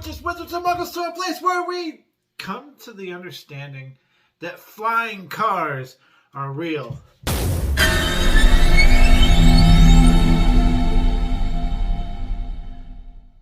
witches, wizards, and muggles to a place where we come to the understanding that flying cars are real.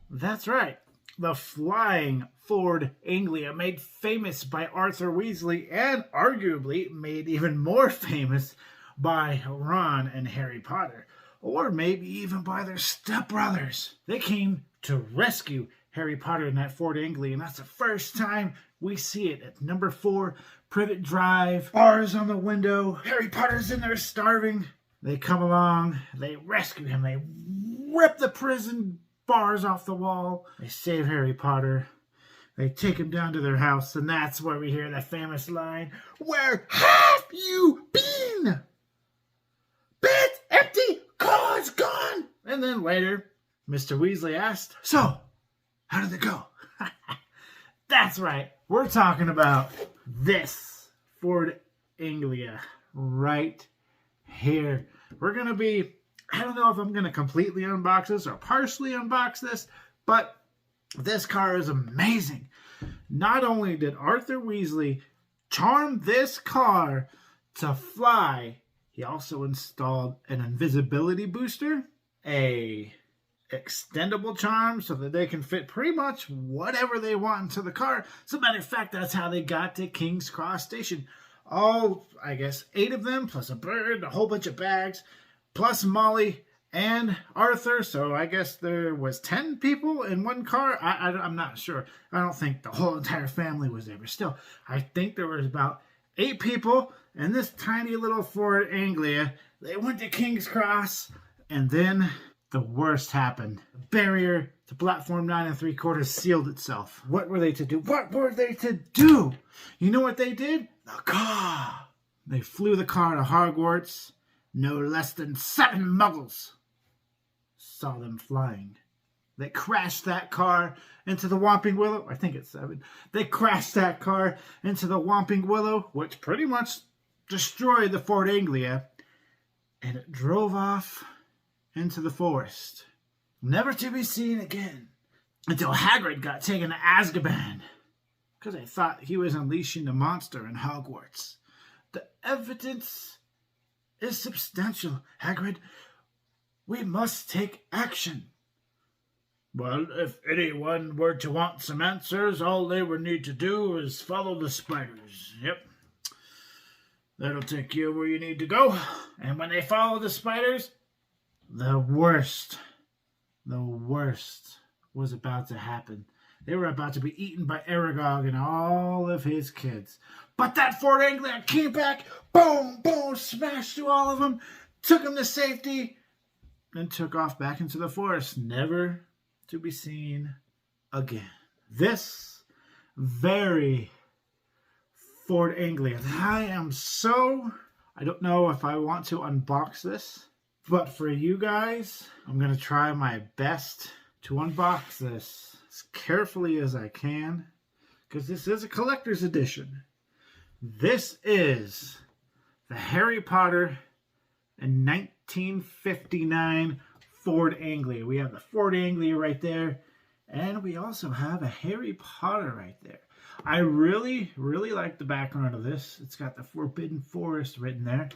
That's right. The flying Ford Anglia, made famous by Arthur Weasley and arguably made even more famous by Ron and Harry Potter, or maybe even by their stepbrothers. They came to rescue Harry Potter in that Ford Anglia, and that's the first time we see it at Number 4 Privet Drive. Bars on the window. Harry Potter's in there starving. They come along. They rescue him. They rip the prison bars off the wall. They save Harry Potter. They take him down to their house, and that's where we hear the famous line, "Where have you been? Bed empty, car's gone." And then later, Mr. Weasley asked, "So, how did it go?" That's right. We're talking about this Ford Anglia right here. We're going to be, I don't know if I'm going to completely unbox this or partially unbox this, but this car is amazing. Not only did Arthur Weasley charm this car to fly, he also installed an invisibility booster, a extendable charm so that they can fit pretty much whatever they want into the car. As a matter of fact, that's how they got to King's Cross Station. All, I guess, 8 of them, plus a bird, a whole bunch of bags, plus Molly and Arthur. So I guess there was 10 people in one car. I'm not sure. I don't think the whole entire family was there. But still, I think there was about 8 people in this tiny little Ford Anglia. They went to King's Cross, and then the worst happened. The barrier to platform 9 3/4 sealed itself. What were they to do? What were they to do? You know what they did? The car. They flew the car to Hogwarts. No less than 7 muggles saw them flying. They crashed that car into the Whomping Willow. I think it's 7. They crashed that car into the Whomping Willow, which pretty much destroyed the Ford Anglia, and it drove off into the forest, never to be seen again, until Hagrid got taken to Azkaban because they thought he was unleashing a monster in Hogwarts. The evidence is substantial, Hagrid. We must take action. Well, if anyone were to want some answers, all they would need to do is follow the spiders. Yep. That'll take you where you need to go. And when they follow the spiders, the worst was about to happen. They were about to be eaten by Aragog and all of his kids. But that Ford Anglia came back, boom, boom, smashed through all of them, took them to safety, and took off back into the forest, never to be seen again. This very Ford Anglia. I don't know if I want to unbox this, but for you guys, I'm going to try my best to unbox this as carefully as I can, because this is a collector's edition. This is the Harry Potter in 1959 Ford Anglia. We have the Ford Anglia right there, and we also have a Harry Potter right there. I really, really like the background of this. It's got the Forbidden Forest written there.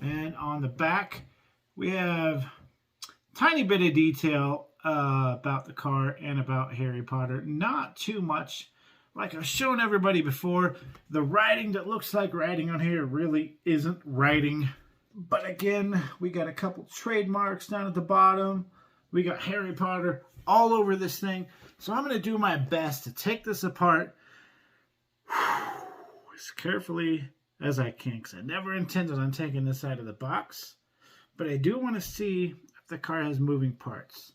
And on the back, we have a tiny bit of detail about the car and about Harry Potter. Not too much. Like I've shown everybody before, the writing that looks like writing on here really isn't writing. But again, we got a couple trademarks down at the bottom. We got Harry Potter all over this thing. So I'm going to do my best to take this apart as carefully as I can, because I never intended on taking this out of the box. But I do want to see if the car has moving parts.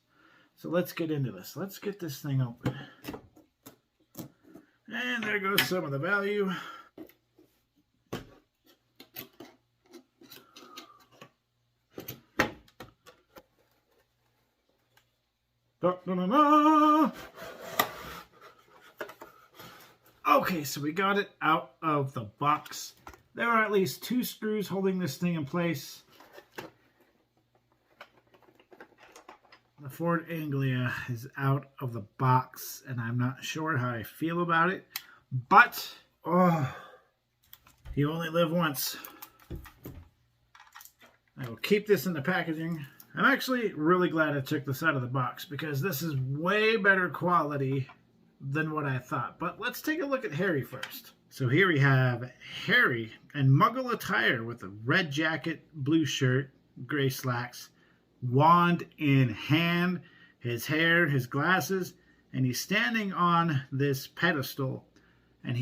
So let's get into this. Let's get this thing open. And there goes some of the value. Da, da, da, da. Okay, so we got it out of the box. There are at least 2 screws holding this thing in place. The The Ford Anglia is out of the box, and I'm not sure how I feel about it, but, oh, you only live once. I will keep this in the packaging. I'm actually really glad I took this out of the box because this is way better quality than what I thought. But let's take a look at Harry first. So here we have Harry in Muggle attire with a red jacket, blue shirt, gray slacks, wand in hand, his hair, his glasses, and he's standing on this pedestal. And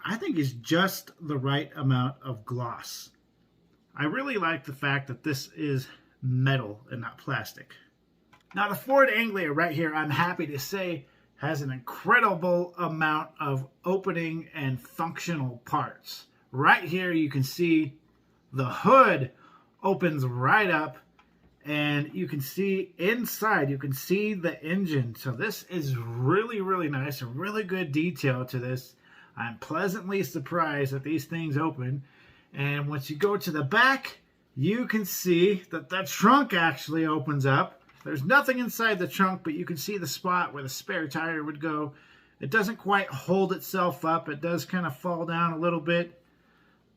I think he's just the right amount of gloss. I really like the fact that this is metal and not plastic. Now the Ford Anglia right here, I'm happy to say, has an incredible amount of opening and functional parts. Right here you can see the hood opens right up, and you can see inside, you can see the engine. So this is really, really nice, a really good detail to this. I'm pleasantly surprised that these things open. And once you go to the back, you can see that the trunk actually opens up. There's nothing inside the trunk, but you can see the spot where the spare tire would go. It doesn't quite hold itself up. It does kind of fall down a little bit.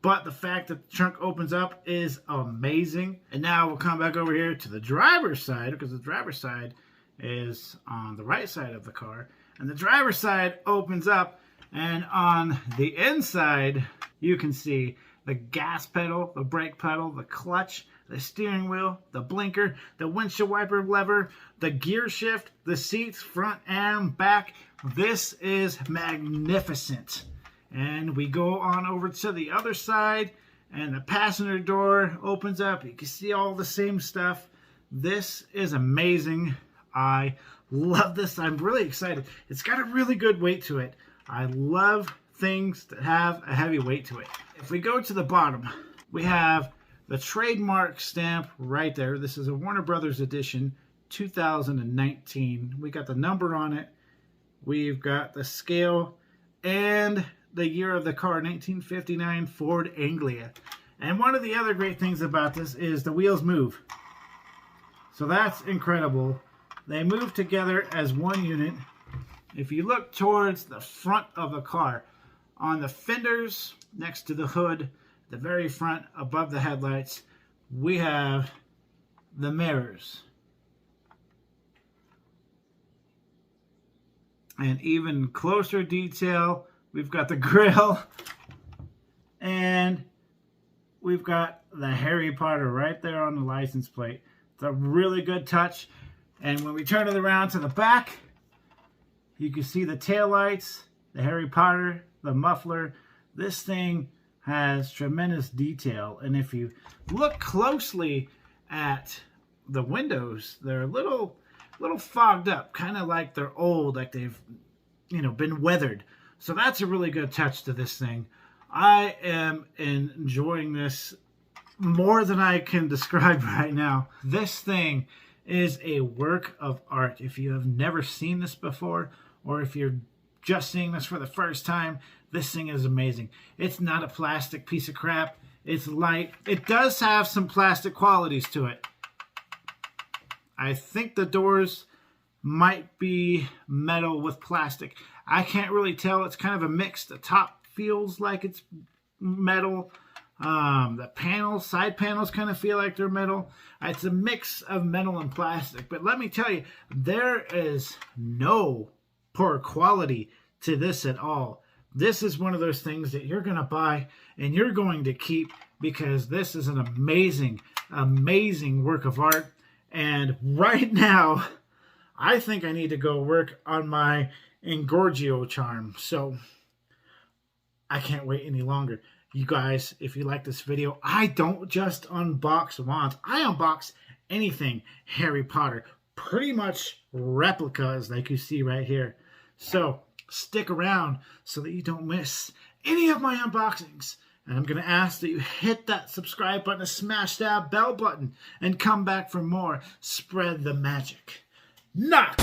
But the fact that the trunk opens up is amazing. And now we'll come back over here to the driver's side, because the driver's side is on the right side of the car. And the driver's side opens up, and on the inside, you can see the gas pedal, the brake pedal, the clutch, the steering wheel, the blinker, the windshield wiper lever, the gear shift, the seats, front and back. This is magnificent. And we go on over to the other side, and the passenger door opens up. You can see all the same stuff. This is amazing. I love this. I'm really excited. It's got a really good weight to it. I love things that have a heavy weight to it. If we go to the bottom, we have the trademark stamp right there. This is a Warner Brothers edition, 2019. We got the number on it. We've got the scale and the year of the car, 1959 Ford Anglia. And one of the other great things about this is the wheels move. So that's incredible. They move together as one unit. If you look towards the front of the car, on the fenders next to the hood, the very front above the headlights, we have the mirrors. And even closer detail, we've got the grill, and we've got the Harry Potter right there on the license plate. It's a really good touch. And when we turn it around to the back, you can see the taillights, the Harry Potter, the muffler. This thing has tremendous detail. And if you look closely at the windows, they're a little fogged up, kind of like they're old, like they've, been weathered. So that's a really good touch to this thing. I am enjoying this more than I can describe right now. This thing is a work of art. If you have never seen this before, or if you're just seeing this for the first time, this thing is amazing. It's not a plastic piece of crap. It's light. It does have some plastic qualities to it. I think the doors might be metal with plastic. I can't really tell. It's kind of a mix. The top feels like it's metal. The panels, side panels kind of feel like they're metal. It's a mix of metal and plastic. But let me tell you, there is no poor quality to this at all. This is one of those things that you're going to buy and you're going to keep, because this is an amazing, amazing work of art. And right now, I think I need to go work on my Engorgio charm. So I can't wait any longer. You guys, if you like this video, I don't just unbox wands. I unbox anything Harry Potter. Pretty much replicas like you see right here. So stick around so that you don't miss any of my unboxings. And I'm going to ask that you hit that subscribe button, smash that bell button, and come back for more. Spread the magic. Knock!